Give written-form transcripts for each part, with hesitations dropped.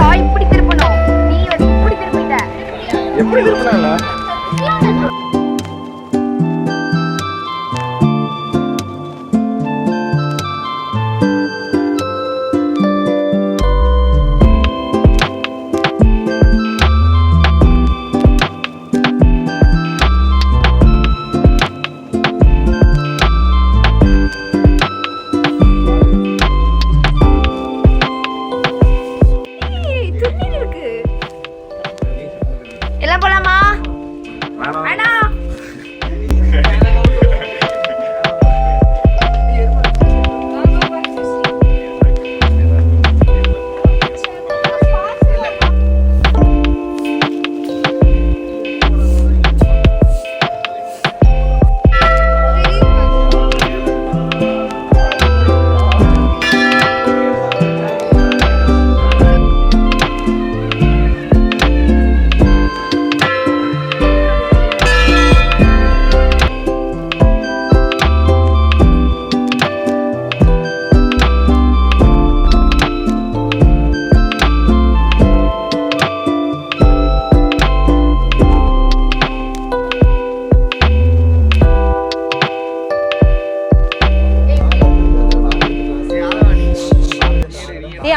தாத்தா இப்படி திருப்பணும். நீ வந்து இப்படி திருப்பிட்ட. எப்படி திருப்பினாங்களா? எல்லாம் போலாமா? வேணாம்.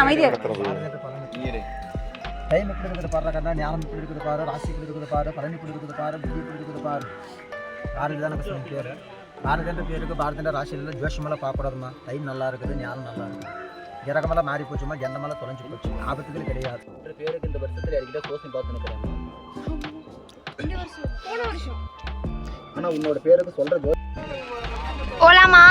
அமைதியா டைம் எப்படி இருக்குது பாரு, கண்ணா ஞானம் எப்படி இருக்குது பாரு, ராசி எப்படி இருக்குது பாரு, பழனி எப்படி இருக்குது பாரு, புத்தி எப்படி இருக்குது பாரு. பாரதி தானே சொன்ன பேர். பாரதின்ற பேருக்கு பாரதின்ற ராசியில் ஜோஷமெல்லாம் பார்க்கக்கூடாதுமா. டைம் நல்லா இருக்குது, ஞானம் நல்லா இருக்குது. கிரகமெல்லாம் மாறி போச்சுமா, ஜெண்டமெல்லாம் தொலைஞ்சு போச்சு, ஆபத்துகள் கிடையாது. பேருக்கு இந்த வருஷத்தில் யாருக்கிட்ட சோசியம் பார்த்துன்னு ஆனால் உன்னோட பேருக்கு சொல்கிறது போலாமா?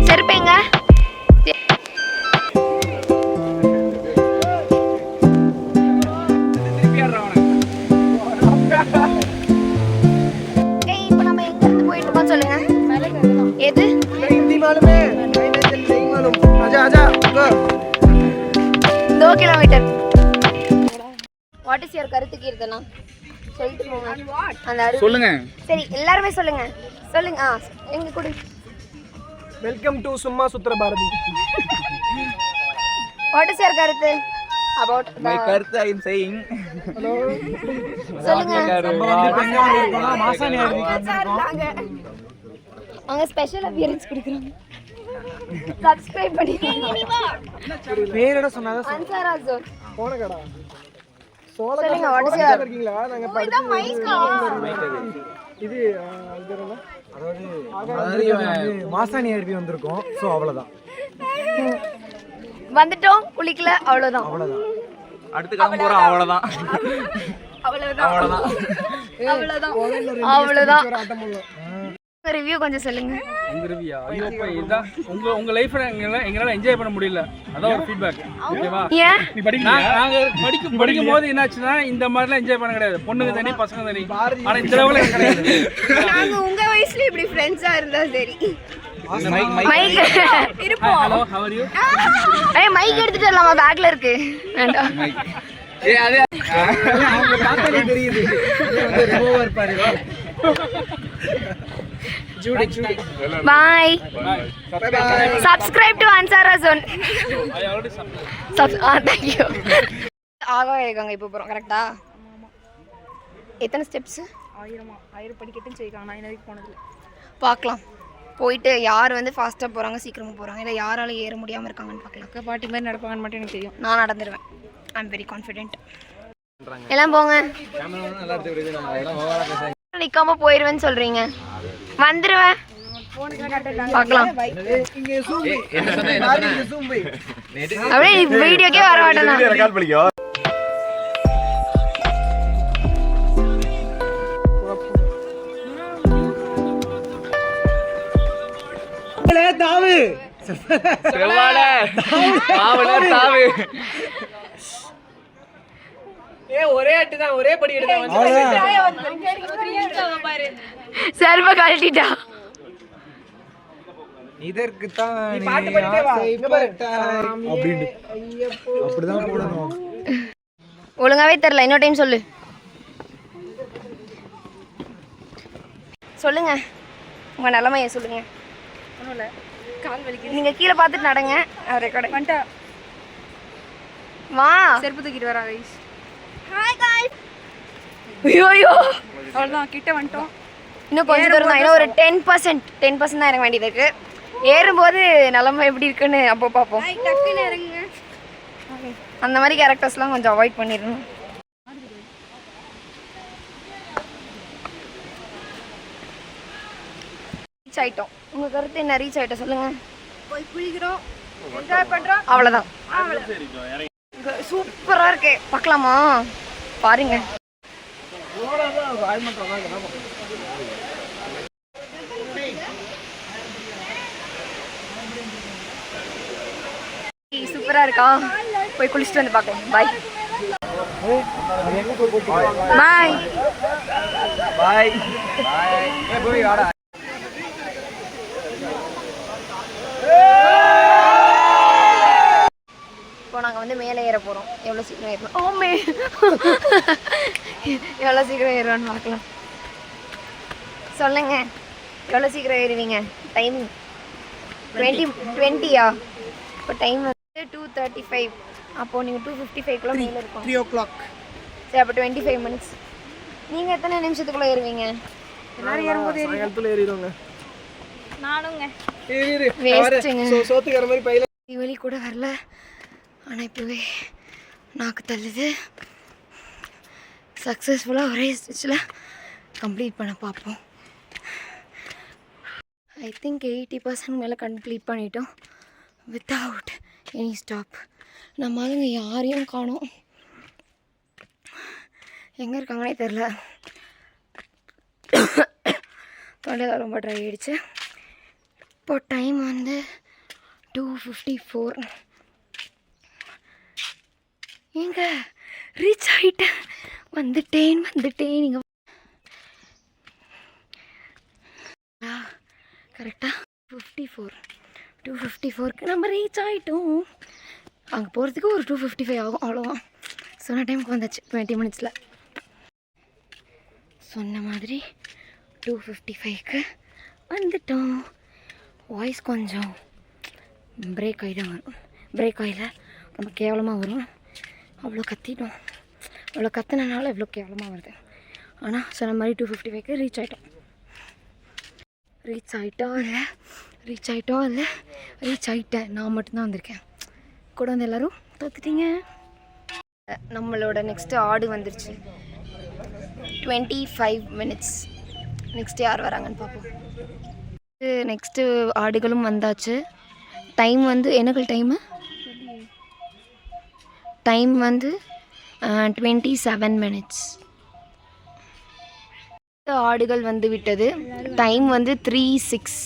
செருப்பேங்க. இப்போ நம்ம எங்க இருந்து போயிட்டு இருக்கோம் சொல்லுங்க. எது? दो किलोमीटर. What is your கருத்து கீர்த்தனா? சொல்லிட்டு போங்க. அந்த சொல்லுங்க. சரி எல்லாரும் சொல்லுங்க. சொல்லுங்க. எங்க குடி. வெல்கம் டு சும்மா சுத்ர பாரதி. What is your கருத்து? About my கருத்து I am saying. Hello. சொல்லுங்க. மாசானி ஆர்வி அவங்க ஸ்பெஷல் அப்பியரன்ஸ் கொடுக்குறாங்க. சப்ஸ்கிரைப் பண்ணிக்கோங்க. பேரோட சொன்னாங்க அன்சாரா ஜோன் போனகடா சொல்லுங்க. வாட் இஸ் யுவர் இருக்கீங்களா? நாங்க இத மைக்கா இது அதாவது மாசானி ஆர்வி வந்திருக்கோம். சோ அவ்வளவுதான். வந்துட்டோம் குளிக்கல அவ்வளவுதான். அடுத்து கிளம்ப போறோம் அவ்வளவுதான். ரிவ்யூ கொஞ்சம் சொல்லுங்க. உங்க ரிவ்யூயா? ஐயோ அப்பா இதான் உங்க லைஃப்ல எங்களால என்ஜாய் பண்ண முடியல. அதான் ஒரு ஃபீட்பேக். ஓகேவா? நீ நாங்க படிக்கும் போது என்னாச்சுன்னா இந்த மாதிரிலாம் என்ஜாய் பண்ண கிடையாது. பொண்ணுங்க தனி பசங்க தனி. ஆனா இந்த லெவல்ல கிடையாது. நாங்க உங்க வயசுல இப்படி ஃப்ரெண்ட்ஸா இருந்தா சரி. மைக் இருப்போம். Hello how are you? ஏய் மைக் எடுத்துட்டு வரலாமா? பேக்ல இருக்கு. வேண்டாம். ஏய் அது அவங்க பார்த்தாலே தெரியுது. ரிமூவர் பாரு. Judy Bye. Subscribe to Ansara Zone. I already subscribed. Thank you. ஆகா ஏகாங்க இப்போ போறோம் கரெக்ட்டா? எத்தனை ஸ்டெப்ஸ்? 1000 படிக்கட்டுன்னு சொல்லிருக்காங்க. நான் இன்னைக்கு போனது இல்ல. பார்க்கலாம். போயிட்டு யார் வந்து ஃபாஸ்டா போறாங்க சீக்கிரமா போறாங்க இல்ல யாரால ஏற முடியாம இருக்காங்கன்னு பார்க்கலாம். அக்கா பாட்டி மாதிரி நடப்பாங்கன்னு மட்டும் எனக்கு தெரியும். நான் நடந்துருவேன். I am very confident. எல்லாம் போங்க. கேமரா நல்லா எடுத்து விடுங்க. நான் எல்லாம் ஓவரா பேசுறேன். நிக்காம போயிருவேன்னு சொல்றீங்க. வந்துருவேன். பார்க்கலாம். என்ன சொன்ன? அப்படியே வீடியோக்கே வர மாட்டேன். ரெக்கார்ட் பண்ணிக்கோ. தாவு செவால தாவு. ஒரே அட்டு தான், ஒரே படி எடுத்தான். செல்வ கழட்டிட்டா. இதற்குத்தான் நீ பாட்டு பாடிட்டே வா. இங்க பாரு. அப்படின்னு அப்படிதான் போடணும். ஒழுங்காவே தெரில, இன்னொரு டைம் சொல்லு. சொல்லுங்க, உங்கள் நிலமையை சொல்லுங்க. ஒன்றும் இல்லை, கால் வலிக்குது. நீங்கள் கீழே பார்த்துட்டு நடங்க. ரெக்கார்டு வந்துட்டா வா. செருப்பு தூக்கிட்டு வரா கைஸ். Hi guys. ஐயோ அவ்வளோதான், கிட்ட வந்துட்டோம். இன்னும் கொஞ்சம் தூரம் தான், இன்னும் ஒரு 10% தான் இறங்க வேண்டியது இருக்கு. ஏறும்போது நிலமை எப்படி இருக்குன்னு அப்போ பார்ப்போம். டக்குன்னு இறங்குங்க. அந்த மாதிரி கேரக்டர்ஸ்லாம் கொஞ்சம் அவாய்ட் பண்ணிடணும். ரீச் ஆயிட்டோம். உங்கள் கருத்து என்ன? ரீச் ஆயிட்டோம் சொல்லுங்க. போய் குளிக்கிறோம், என்ஜாய் பண்ணுறோம். அவ்வளோதான். சூப்பராக இருக்கு, பார்க்கலாமா? பாருங்க. சூப்பராக இருக்கா? போய் குளிச்சுட்டு வந்து பார்க்கலாம். பாய் பாய் பாய் பாய். போய் வாடா. இப்போ நாங்கள் வந்து மேலே ஏற போகிறோம். எவ்வளோ சீக்கிரம் ஏறணும்? ஓமே எவ்வளோ சீக்கிரம் ஏறுவான்னு பார்க்கலாம். சொல்லுங்க, எவ்வளோ சீக்கிரம் ஏறுவீங்க? டைமிங் 20யா? இப்போ டைம் வந்து 2:35. அப்போது நீங்கள் 2:55 மேலே இருக்கும். 3 o'clock. சரி, அப்போ 25 மினிட்ஸ். நீங்கள் எத்தனை நிமிஷத்துக்குள்ளே ஏறுவீங்க? எல்லாரும் ஏறும்போது ஏறிடுவாங்க. நானுங்க. வேஸ்ட்டுங்க. சோத்துக்கிற மாதிரி பையில வலி கூட வரல, ஆனால் இப்போவே நாக்கு தள்ளுது. சக்ஸஸ்ஃபுல்லாக ஒரே ஸ்டிச்சில் கம்ப்ளீட் பண்ண பார்ப்போம். ஐ திங்க் 80% மேலே கம்ப்ளீட் பண்ணிட்டோம் வித்தவுட் எனி ஸ்டாப். நம்ம ஆளுங்க யாரையும் காணோம், எங்கே இருக்காங்கன்னே தெரில. தொண்டையில் ரொம்ப ட்ரை ஆகிடுச்சு. இப்போ டைம் வந்து 2:54. எங்க ரீச் ஆகிட்டேன், வந்துட்டேன். நீங்கள் கரெக்டாக 2:54க்கு நம்ம ரீச் ஆகிட்டோம். அங்கே போகிறதுக்கு ஒரு 2:55 ஆகும், அவ்வளோதான். சொன்ன டைமுக்கு வந்தாச்சு 20 மினிட்ஸில். சொன்ன மாதிரி 2:55க்கு வந்துட்டோம். வாய்ஸ் கொஞ்சம் பிரேக் ஆகிடும் வரும். பிரேக் ஆகல, ரொம்ப கேவலமாக வரும். அவ்வளோ கத்திட்டோம், அவ்வளோ கத்தினால இவ்வளோ கேவலமாக வருது. ஆனால் சொன்ன மாதிரி 2:55க்கு ரீச் ஆகிட்டோம். ரீச் ஆகிட்டேன். நான் மட்டும்தான் வந்திருக்கேன். கூட வந்து எல்லோரும் தோத்துட்டீங்க. நம்மளோட நெக்ஸ்ட்டு ஆடு வந்துருச்சு. 25 மினிட்ஸ். நெக்ஸ்ட்டு யார் வராங்கன்னு பார்ப்போம். நெக்ஸ்ட்டு ஆடுகளும் வந்தாச்சு. டைம் வந்து எனக்கு டைம் வந்து 27 மினிட்ஸ். ஆடுகள் வந்து விட்டது. டைம் வந்து 3:06.